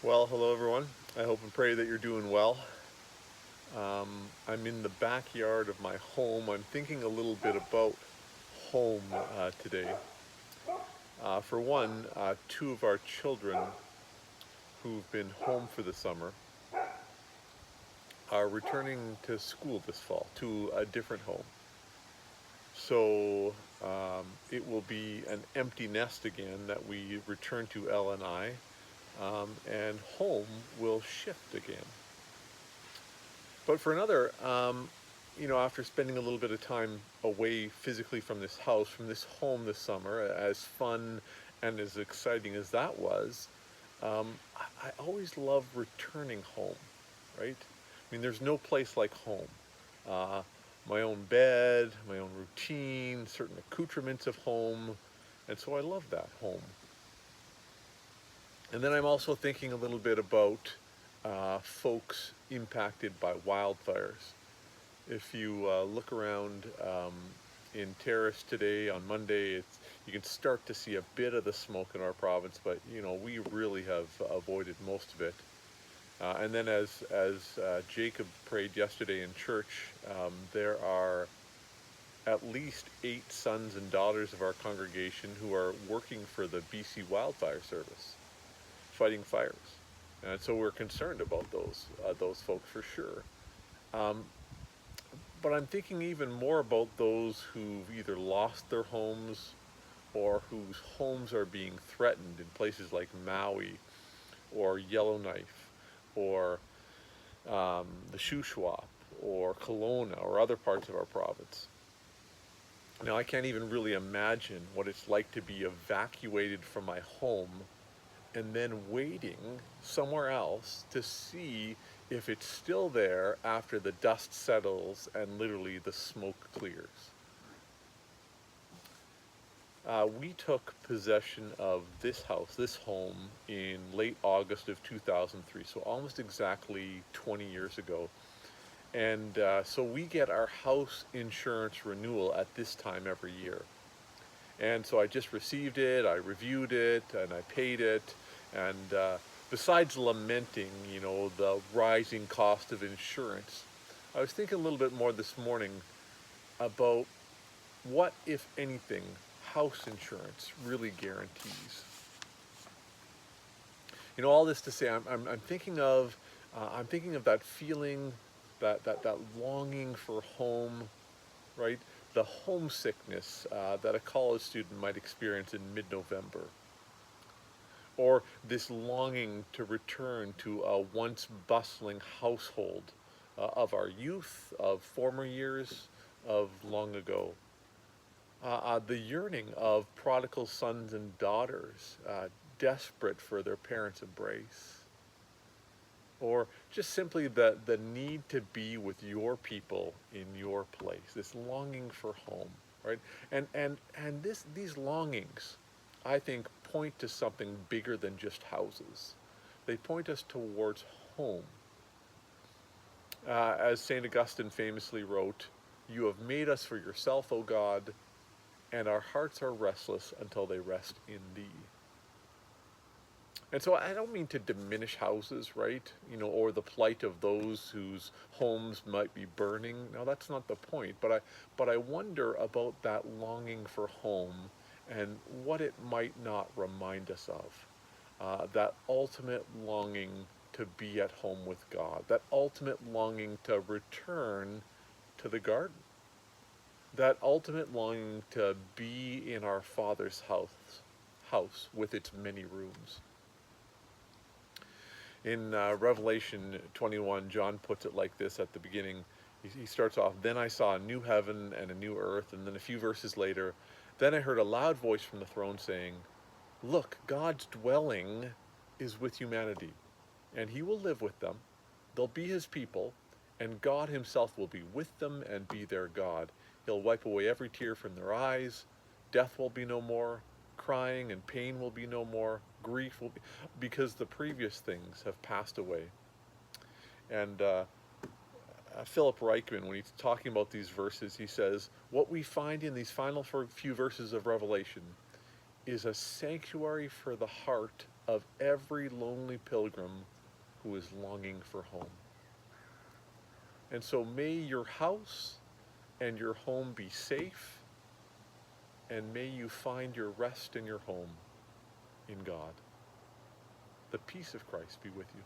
Well, hello everyone. I hope and pray that you're doing well. I'm in the backyard of my home. I'm thinking a little bit about home today. For one, two of our children who've been home for the summer are returning to school this fall to a different home. So it will be an empty nest again that we return to, Elle and I, and home will shift again. But for another, after spending a little bit of time away physically from this house, from this home this summer, as fun and as exciting as that was, I always love returning home, right? I mean, there's no place like home. Uh, my own bed, my own routine, certain accoutrements of home, and so I love that home. And then I'm also thinking a little bit about folks impacted by wildfires. If you look around in Terrace today on Monday, you can start to see a bit of the smoke in our province, but we really have avoided most of it. And then, as Jacob prayed yesterday in church, there are at least 8 sons and daughters of our congregation who are working for the BC Wildfire Service, fighting fires, and so we're concerned about those folks for sure. Um, But I'm thinking even more about those who've either lost their homes or whose homes are being threatened in places like Maui or Yellowknife or the Shuswap or Kelowna or other parts of our province. Now, I can't even really imagine what it's like to be evacuated from my home and then waiting somewhere else to see if it's still there after the dust settles and literally the smoke clears. We took possession of this house, this home, in late August of 2003, so almost exactly 20 years ago. And so we get our house insurance renewal at this time every year. And so I just received it, I reviewed it, and I paid it. And besides lamenting, the rising cost of insurance, I was thinking a little bit more this morning about what, if anything, house insurance really guarantees. All this to say, I'm thinking of that feeling, that longing for home, right? The homesickness that a college student might experience in mid-November, or this longing to return to a once bustling household of our youth, of former years, of long ago. The yearning of prodigal sons and daughters, desperate for their parents' embrace, or just simply the need to be with your people in your place, this longing for home, right? And these longings, I think, point to something bigger than just houses. They point us towards home. As St. Augustine famously wrote, "You have made us for yourself, O God, and our hearts are restless until they rest in thee." And so I don't mean to diminish houses, right? Or the plight of those whose homes might be burning. No, that's not the point. But I wonder about that longing for home and what it might not remind us of. That ultimate longing to be at home with God. That ultimate longing to return to the garden. That ultimate longing to be in our Father's house with its many rooms. In Revelation 21, John puts it like this at the beginning. He starts off, "Then I saw a new heaven and a new earth," and then a few verses later, "Then I heard a loud voice from the throne saying, 'Look, God's dwelling is with humanity, and he will live with them. They'll be his people, and God himself will be with them and be their God. He'll wipe away every tear from their eyes. Death will be no more. Crying and pain will be no more. Grief will be, because the previous things have passed away.'" And Philip Reichman, when he's talking about these verses, he says, what we find in these final few verses of Revelation is a sanctuary for the heart of every lonely pilgrim who is longing for home. And so may your house and your home be safe, and may you find your rest in your home in God. The peace of Christ be with you.